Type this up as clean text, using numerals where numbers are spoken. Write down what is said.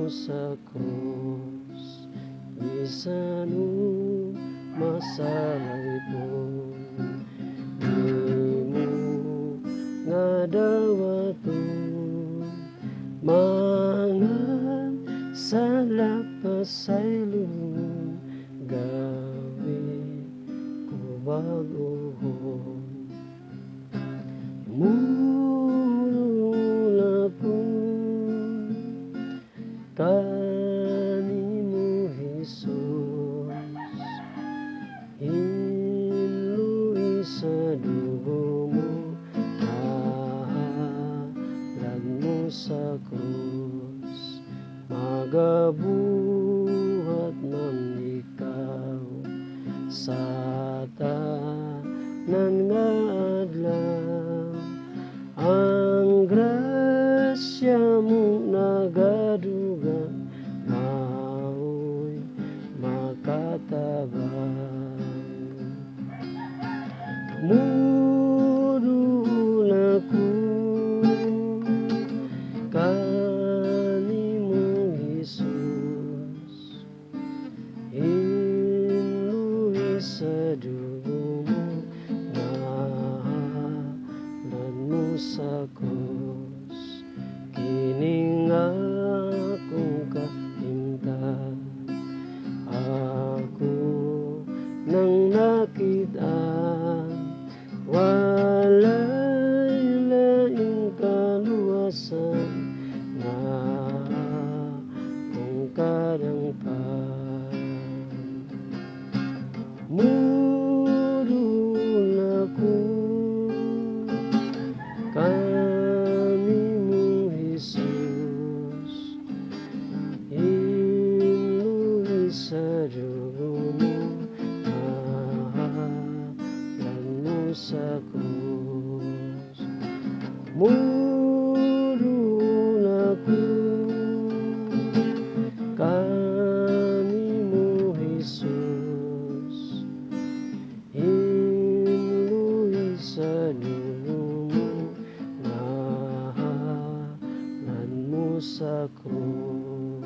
sa krus, bisan masalay po. Imo nga dawaton, mangan sa lapasay lungon, gawi ko baguhon. Mula po kanimo Jesus, hinluy sa dugo mo, nahalag mo sa krus, magabuhat man ikaw sa tanan nga adlaw. Ang grasya mo nagadugang, mao'y makatabang. Mudul ako kanimo Jesus, hinluy sa dugo mo, nahalan mo sa krus, kining akong kahimtang. Ako nang nakitaan, walay laing kaluwasan na akong kadangpan. Mudul ako kanimo Jesus, hinluy sa dugo mo, nahalan mo sa krus. Mudul ako kanimo Jesus, hinluy sa dugo mo, nahalan mo sa krus.